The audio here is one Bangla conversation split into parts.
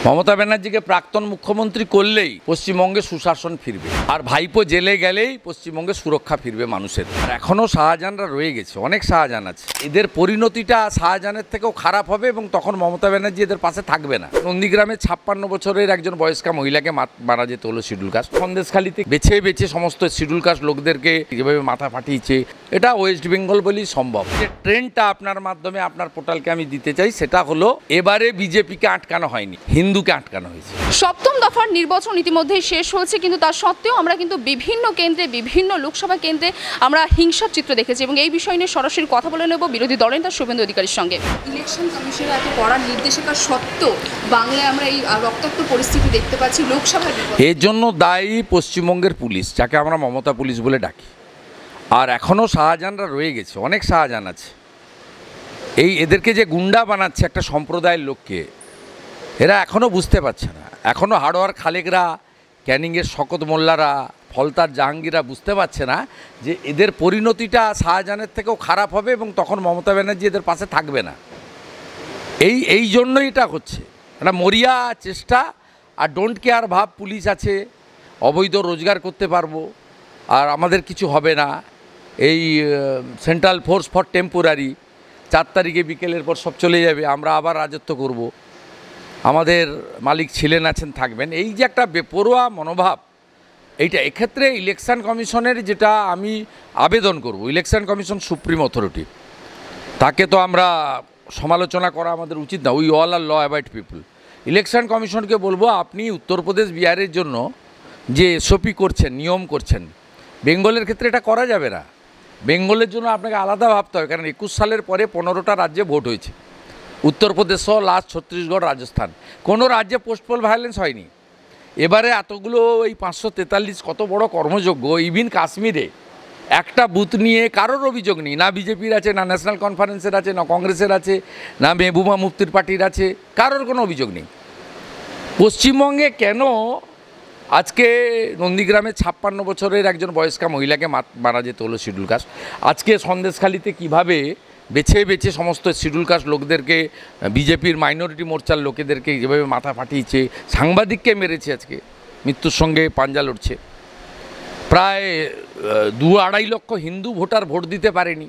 মমতা ব্যানার্জিকে প্রাক্তন মুখ্যমন্ত্রী করলেই পশ্চিমবঙ্গে সুশাসন ফিরবে, আর ভাইপো জেলে গেলেই পশ্চিমবঙ্গে সুরক্ষা ফিরবে মানুষের। আর এখনও শাহজাহানরা রয়ে গেছে, অনেক শাহজাহান আছে। এদের পরিণতিটা শাহজাহানের থেকেও খারাপ হবে এবং তখন মমতা ব্যানার্জি এদের পাশে থাকবে না। নন্দীগ্রামে 56 বছরের একজন বয়স্কা মহিলাকে মারা যেতে হলো শিডিউল কাস্ট। সন্দেশখালীতে বেছে বেছে সমস্ত শিডিউল কাস্ট লোকদেরকে যেভাবে মাথা ফাটিয়েছে, এটা ওয়েস্ট বেঙ্গল বলেই সম্ভব। যে ট্রেন্ডটা আপনার মাধ্যমে আপনার পোর্টালকে আমি দিতে চাই সেটা হলো, এবারে বিজেপিকে আটকানো হয়নি, হিন্দুকে আটকানো হয়েছে। সপ্তম দফার নির্বাচন ইতিমধ্যেই শেষ হয়েছে, কিন্তু তার সত্ত্বেও আমরা কিন্তু বিভিন্ন কেন্দ্রে, বিভিন্ন লোকসভা কেন্দ্রে আমরা হিংসার চিত্র দেখেছি এবং এই বিষয় নিয়ে সরাসরি কথা বলে নেব বিরোধী দলনেতা শুভেন্দু অধিকারীর সঙ্গে। ইলেকশন কমিশনের এত কড়া নির্দেশিকা সত্ত্বেও বাংলায় আমরা এই রক্তাক্ত পরিস্থিতি দেখতে পাচ্ছি। লোকসভার এর জন্য দায়ী পশ্চিমবঙ্গের পুলিশ, যাকে আমরা মমতা পুলিশ বলে ডাকি। আর এখনও শাহজাহানরা রয়ে গেছে, অনেক শাহজাহান আছে। এদেরকে যে গুন্ডা বানাচ্ছে একটা সম্প্রদায়ের লোককে, এরা এখনও বুঝতে পারছে না। এখনও হাড়োয়ার খালেকরা, ক্যানিংয়ের শকত মোল্লারা, ফলতার জাহাঙ্গীররা বুঝতে পারছে না যে এদের পরিণতিটা শাহজাহানের থেকেও খারাপ হবে এবং তখন মমতা ব্যানার্জি এদের পাশে থাকবে না। এই জন্যই এটা হচ্ছে একটা মরিয়া চেষ্টা। আর ডোন্ট কেয়ার ভাব, পুলিশ আছে, অবৈধ রোজগার করতে পারবো, আর আমাদের কিছু হবে না। এই সেন্ট্রাল ফোর্স ফর টেম্পোরারি, 4 তারিখে বিকেলের পর সব চলে যাবে, আমরা আবার রাজত্ব করব, আমাদের মালিক ছিলেন, আছেন, থাকবেন। এই যে একটা বেপরোয়া মনোভাব, এইটা এক্ষেত্রে ইলেকশন কমিশনের যেটা আমি আবেদন করব, ইলেকশন কমিশন সুপ্রিম অথরিটি, তাকে তো আমরা সমালোচনা করা আমাদের উচিত না। We all are law abide people. Election কমিশনকে বলবো, আপনি উত্তরপ্রদেশ বিহারের জন্য যে এসওপি করছেন, নিয়ম করছেন, বেঙ্গলের ক্ষেত্রে এটা করা যাবে না। বেঙ্গলের জন্য আপনাকে আলাদা ভাবতে হবে, কারণ 21 সালের পরে 15টা রাজ্যে ভোট হয়েছে, উত্তরপ্রদেশ সহ লাস্ট ছত্তিশগড়, রাজস্থান, কোনো রাজ্যে পোস্টপোল ভায়োলেন্স হয়নি। এবারে এতগুলো এই 543 কত বড় কর্মযোগ্য, ইভিন কাশ্মীরে একটা বুথ নিয়ে কারোর অভিযোগ নেই, না বিজেপির আছে, না ন্যাশনাল কনফারেন্সের আছে, না কংগ্রেসের আছে, না মেহবুবা মুফতির পার্টির আছে, কারোর কোনো অভিযোগ নেই। পশ্চিমবঙ্গে কেন আজকে নন্দীগ্রামে 56 বছরের একজন বয়স্কা মহিলাকে মারা যেতে হলো শিডিউল কাস্ট? আজকে সন্দেশখালীতে কিভাবে বেছে বেছে সমস্ত শিডিউল কাস্ট লোকদেরকে, বিজেপির মাইনরিটি মোর্চার লোকেদেরকে যেভাবে মাথা ফাটিয়েছে, সাংবাদিককে মেরেছে, আজকে মৃত্যুর সঙ্গে পাঞ্জা লড়ছে। প্রায় 2-2.5 লক্ষ হিন্দু ভোটার ভোট দিতে পারেনি,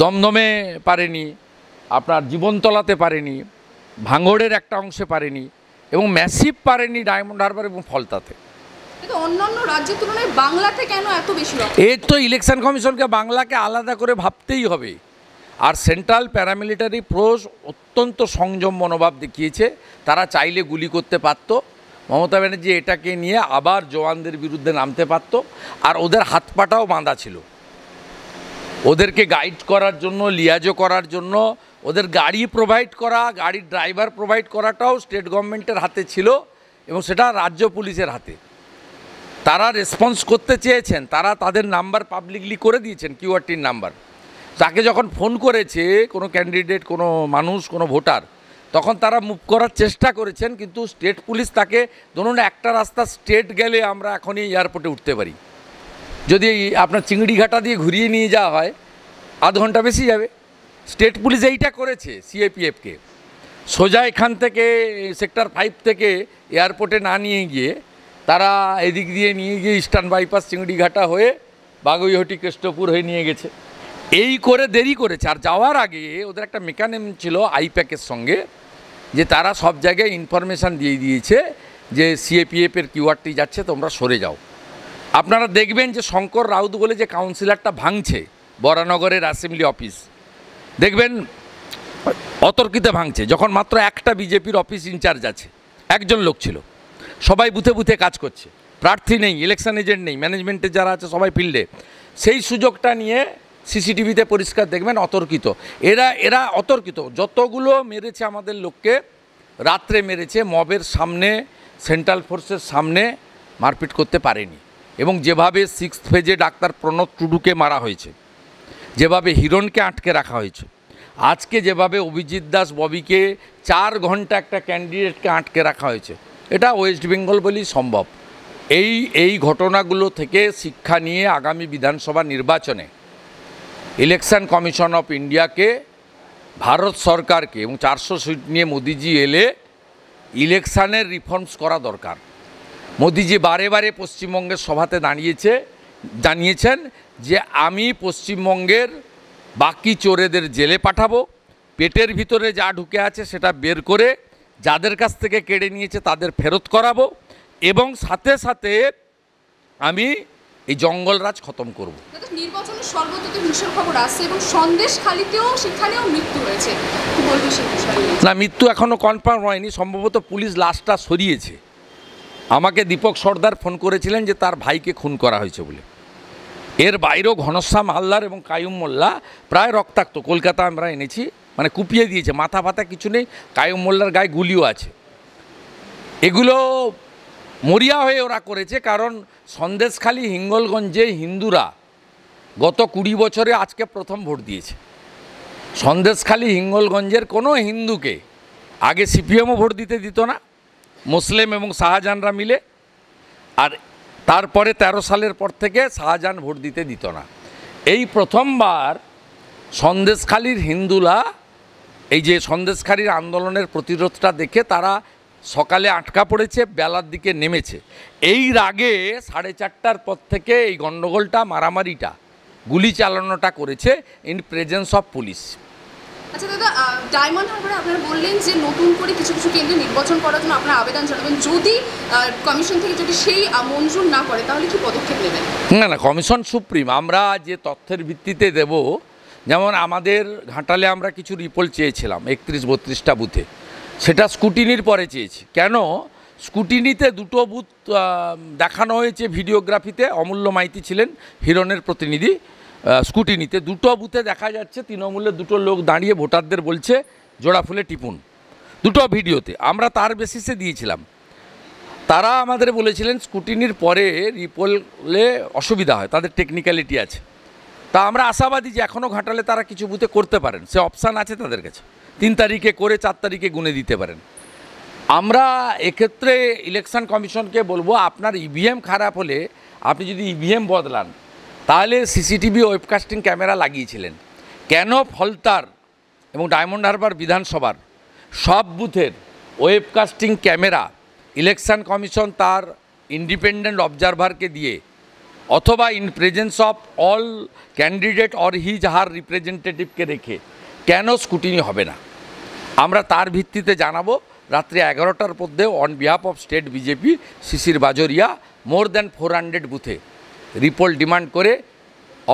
দমদমে পারেনি, আপনার জীবনতলাতে পারেনি, ভাঙড়ের একটা অংশে পারেনি, এবং ম্যাসিভ পারেনি ডায়মন্ড হারবার এবং ফলতাতে। অন্যান্য রাজ্যের তুলনায় বাংলাতে কেন এত বেশি? এর তো ইলেকশন কমিশনকে বাংলাকে আলাদা করে ভাবতেই হবে। আর সেন্ট্রাল প্যারামিলিটারি ফোর্স অত্যন্ত সংযম মনোভাব দেখিয়েছে। তারা চাইলে গুলি করতে পারত, মমতা ব্যানার্জি এটাকে নিয়ে আবার জওয়ানদের বিরুদ্ধে নামতে পারত। আর ওদের হাত পাটাও বাঁধা ছিল, ওদেরকে গাইড করার জন্য, লিয়াজো করার জন্য, ওদের গাড়ি প্রোভাইড করা, গাড়ির ড্রাইভার প্রোভাইড করাটাও স্টেট গভর্নমেন্টের হাতে ছিল এবং সেটা রাজ্য পুলিশের হাতে। তারা রেসপন্স করতে চেয়েছেন, তারা তাদের নাম্বার পাবলিকলি করে দিয়েছেন, কিউআরটির নাম্বার। তাকে যখন ফোন করেছে কোনো ক্যান্ডিডেট, কোনো মানুষ, কোনো ভোটার, তখন তারা মুভ করার চেষ্টা করেছেন, কিন্তু স্টেট পুলিশ তাকে, ধরুন একটা রাস্তা স্টেট গেলে আমরা এখনই এয়ারপোর্টে উঠতে পারি, যদি আপনার চিংড়িঘাটা দিয়ে ঘুরিয়ে নিয়ে যাওয়া হয় আধ ঘন্টা বেশি যাবে। স্টেট পুলিশ এইটা করেছে সিএপিএফকে, সোজা এখান থেকে সেক্টর 5 থেকে এয়ারপোর্টে না নিয়ে গিয়ে তারা এদিক দিয়ে নিয়ে গিয়ে ইস্টার্ন বাইপাস চিংড়িঘাটা হয়ে বাগুইহটি কেষ্টপুর হয়ে নিয়ে গেছে। এই করে দেরি করেছে। আর যাওয়ার আগে ওদের একটা মেকানিজম ছিল আইপ্যাকের সঙ্গে, যে তারা সব জায়গায় ইনফরমেশান দিয়ে দিয়েছে যে সিএপিএফের কিউআরটি যাচ্ছে, তোমরা সরে যাও। আপনারা দেখবেন যে শঙ্কর রাউত বলে যে কাউন্সিলরটা ভাঙছে বরানগরের অ্যাসেম্বলি অফিস, দেখবেন অতর্কিতে ভাঙছে, যখন মাত্র একটা বিজেপির অফিস ইনচার্জ আছে, একজন লোক ছিল, সবাই বুথে বুথে কাজ করছে, প্রার্থী নেই, ইলেকশন এজেন্ট নেই, ম্যানেজমেন্টে যারা আছে সবাই ফিল্ডে। সেই সুযোগটা নিয়ে সিসিটিভিতে পরিষ্কার দেখবেন অতর্কিত। এরা অতর্কিত, যতগুলো মেরেছে আমাদের লোককে, রাত্রে মেরেছে, মবের সামনে, সেন্ট্রাল ফোর্সের সামনে মারপিট করতে পারেনি। এবং যেভাবে 6th ফেজে ডাক্তার প্রণব টুডুকে মারা হয়েছে, যেভাবে হিরণকে আটকে রাখা হয়েছে, আজকে যেভাবে অভিজিৎ দাস ববিকে 4 ঘন্টা একটা ক্যান্ডিডেটকে আটকে রাখা হয়েছে, এটা ওয়েস্ট বেঙ্গল বলেই সম্ভব। এই ঘটনাগুলো থেকে শিক্ষা নিয়ে আগামী বিধানসভা নির্বাচনে ইলেকশন কমিশন অফ ইন্ডিয়াকে, ভারত সরকারকে, এবং 400 সিট নিয়ে মোদিজি এলে ইলেকশানের রিফর্মস করা দরকার। মোদিজি বারে বারে পশ্চিমবঙ্গের সভাতে জানিয়েছেন যে আমি পশ্চিমবঙ্গের বাকি চোরেদের জেলে পাঠাবো, পেটের ভিতরে যা ঢুকে আছে সেটা বের করে যাদের কাছ থেকে কেড়ে নিয়েছে তাদের ফেরত করাবো, এবং সাথে সাথে আমি এই জঙ্গলরাজ খতম করব। নির্বাচনের সর্বত্র হিংসার খবর আসছে এবং সন্দেশখালিতেও সেখানেও মৃত্যু হয়েছে, কি বলবি সেই বিষয়ে? না, মৃত্যু এখনও কনফার্ম হয়নি, সম্ভবত পুলিশ লাশটা সরিয়েছে। আমাকে দীপক সর্দার ফোন করেছিলেন যে তার ভাইকে খুন করা হয়েছে বলে। এর বাইরেও ঘনশ্যাম হালদার এবং কাইয়ুম মোল্লা প্রায় রক্তাক্ত, কলকাতা আমরা এনেছি, মানে কুপিয়ে দিয়েছে, মাথা ফাতা কিছু নেই, কাইয়ুম মোল্লার গায়ে গুলিও আছে। এগুলো মরিয়া হয়ে ওরা করেছে, কারণ সন্দেশখালী হিঙ্গলগঞ্জে হিন্দুরা গত 20 বছরে আজকে প্রথম ভোট দিয়েছে। সন্দেশখালী হিঙ্গলগঞ্জের কোনো হিন্দুকে আগে সিপিএমও ভোট দিতে দিত না, মুসলিম এবং শাহজাহানরা মিলে, আর তারপরে 13 সালের পর থেকে শাহজাহান ভোট দিতে দিত না। এই প্রথমবার সন্দেশখালীর হিন্দুরা এই যে সন্দেশখালীর আন্দোলনের প্রতিরোধটা দেখে তারা সকালে আটকা পড়েছে, বেলার দিকে নেমেছে। এই রাগে 4:30টার পর থেকে এই গণ্ডগোলটা, মারামারিটা, গুলি চালানোটা করেছে ইন প্রেজেন্স অফ পুলিশ। আচ্ছা দাদা, ডায়মন্ড হারবারে আপনারা বললেন যে নতুন করে কিছু কিছু কেন্দ্রে নির্বাচন করার জন্য আপনারা আবেদন জানাবেন, যদি কমিশন থেকে যদি সেই মঞ্জুর না করে তাহলে কি পদক্ষেপ নেবেন? না, কমিশন সুপ্রিম, আমরা যে তথ্যের ভিত্তিতে দেব, যেমন আমাদের ঘাটালে আমরা কিছু রিপোর্ট চেয়েছিলাম 31-32টা বুথে, সেটা স্কুটিনির পরে চেয়েছি। কেন? স্কুটিনিতে 2টো বুথ দেখানো হয়েছে ভিডিওগ্রাফিতে, অমূল্য মাইতি ছিলেন হিরণের প্রতিনিধি। স্কুটিনিতে 2টো বুথে দেখা যাচ্ছে তৃণমূলের 2টো লোক দাঁড়িয়ে ভোটারদের বলছে জোড়া ফুলে টিপুন, 2টো ভিডিওতে। আমরা তার বেসিসে দিয়েছিলাম। তারা আমাদের বলেছিলেন স্কুটিনির পরে রিপোলে অসুবিধা হয়, তাদের টেকনিক্যালিটি আছে। তা আমরা আশাবাদী যে এখনও ঘাটালে তারা কিছু বুথে করতে পারেন, সে অপশান আছে তাদের কাছে, 3 তারিখে করে 4 তারিখে গুনে দিতে পারেন। আমরা এক্ষেত্রে ইলেকশন কমিশনকে বলবো, আপনার ইভিএম খারাপ হলে আপনি যদি ইভিএম বদলান, তাহলে সিসিটিভি ওয়েবকাস্টিং ক্যামেরা লাগিয়েছিলেন কেন? ফলতার এবং ডায়মন্ড হারবার বিধানসভার সব বুথের ওয়েবকাস্টিং ক্যামেরা ইলেকশন কমিশন তার ইন্ডিপেন্ডেন্ট অবজারভারকে দিয়ে অথবা in presence of all candidate or his her রিপ্রেজেন্টেটিভকে রেখে কেন স্কুটিনি হবে না, আমরা তার ভিত্তিতে জানাবো। রাত্রি 11টার মধ্যে on behalf of state BJP Shishir Bajoria more than 400 বুথে রিপোর্ট ডিমান্ড করে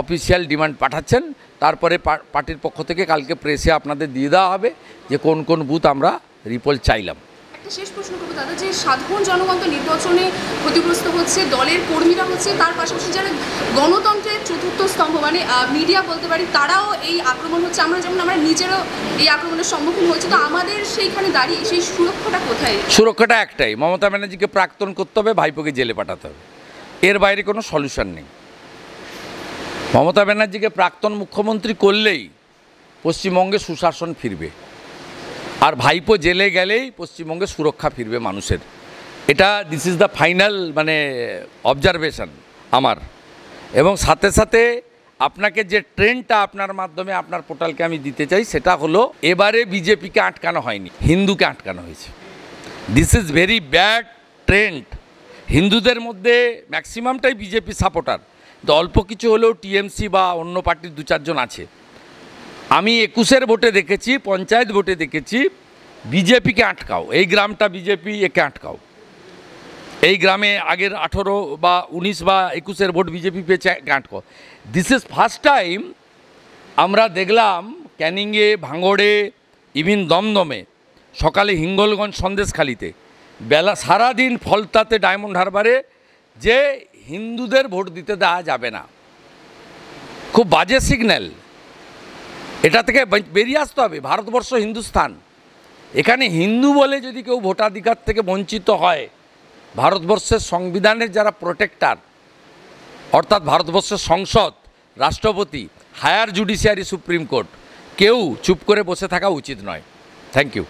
অফিসিয়াল ডিমান্ড পাঠাচ্ছেন। তারপরে পার্টির পক্ষ থেকে কালকে প্রেসে আপনাদের দিয়ে দেওয়া হবে যে কোন কোন বুথ আমরা রিপোর্ট চাইলাম। একটা শেষ প্রশ্ন করবো দাদা, যে সাধারণ জনগণ তো নির্বাচনে ক্ষতিগ্রস্ত হচ্ছে, দলের কর্মীরা হচ্ছে, তার পাশাপাশি যারা গণতন্ত্রের চতুর্থ স্তম্ভ মানে মিডিয়া বলতে পারি, তারাও এই আক্রমণ হচ্ছে। আমরা নিজেরও এই আক্রমণের সম্মুখীন হয়েছি, তো আমাদের সেইখানে দাঁড়িয়ে সেই সুরক্ষাটা কোথায়? সুরক্ষাটা একটাই, মমতা ব্যানার্জিকে প্রাক্তন করতে হবে, ভাইপোকে জেলে পাঠাতে হবে, এর বাইরে কোনো সলিউশন নেই। মমতা ব্যানার্জিকে প্রাক্তন মুখ্যমন্ত্রী করলেই পশ্চিমবঙ্গে সুশাসন ফিরবে, আর ভাইপো জেলে গেলেই পশ্চিমবঙ্গে সুরক্ষা ফিরবে মানুষের। এটা দিস ইজ দ্য ফাইনাল মানে অবজারভেশন আমার। এবং সাথে সাথে আপনাকে যে ট্রেন্ডটা আপনার মাধ্যমে আপনার পোর্টালকে আমি দিতে চাই, সেটা হলো এবারে বিজেপিকে আটকানো হয়নি, হিন্দুকে আটকানো হয়েছে। This is very bad trend. হিন্দুদের মধ্যে ম্যাক্সিমামটাই বিজেপি সাপোর্টার, তো অল্প কিছু হলেও টিএমসি বা অন্য পার্টির 2-4 জন আছে। আমি 21-এর ভোটে দেখেছি, পঞ্চায়েত ভোটে দেখেছি, বিজেপিকে আটকাও, এই গ্রামটা বিজেপি, একে আটকাও। এই গ্রামে আগের 18 বা 19 বা 21-এর ভোট বিজেপি পেয়েছে, আটকাও। দিস ইজ ফার্স্ট টাইম আমরা দেখলাম ক্যানিংয়ে, ভাঙড়ে, ইভিন দমদমে, সকালে হিঙ্গলগঞ্জ, সন্দেশখালিতে, বেলা সারাদিন ফলতাতে, ডায়মন্ড হারবারে, যে হিন্দুদের ভোট দিতে দেওয়া যাবে না। খুব বাজে সিগন্যাল। এটা থেকে বেরিয়ে আসতে হবে। ভারতবর্ষ হিন্দুস্থান, এখানে হিন্দু বলে যদি কেউ ভোটাধিকার থেকে বঞ্চিত হয়, ভারতবর্ষের সংবিধানের যারা প্রোটেক্টার, অর্থাৎ ভারতবর্ষের সংসদ, রাষ্ট্রপতি, হায়ার জুডিশিয়ারি, সুপ্রিম কোর্ট, কেউ চুপ করে বসে থাকা উচিত নয়। Thank you.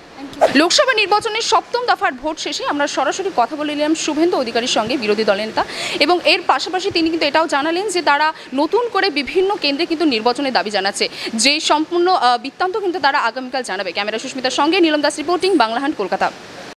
লোকসভা নির্বাচনের 7ম দফার ভোট শেষে আমরা সরাসরি কথা বলে নিলাম শুভেন্দু অধিকারীর সঙ্গে, বিরোধী দলের নেতা, এবং এর পাশাপাশি তিনি কিন্তু এটাও জানালেন যে তারা নতুন করে বিভিন্ন কেন্দ্রে কিন্তু নির্বাচনের দাবি জানাচ্ছে, যে সম্পূর্ণ বৃত্তান্ত কিন্তু তারা আগামীকাল জানাবে। ক্যামেরা সুস্মিতার সঙ্গে নীলম দাস রিপোর্টিং, বাংলাহান্ট, কলকাতা।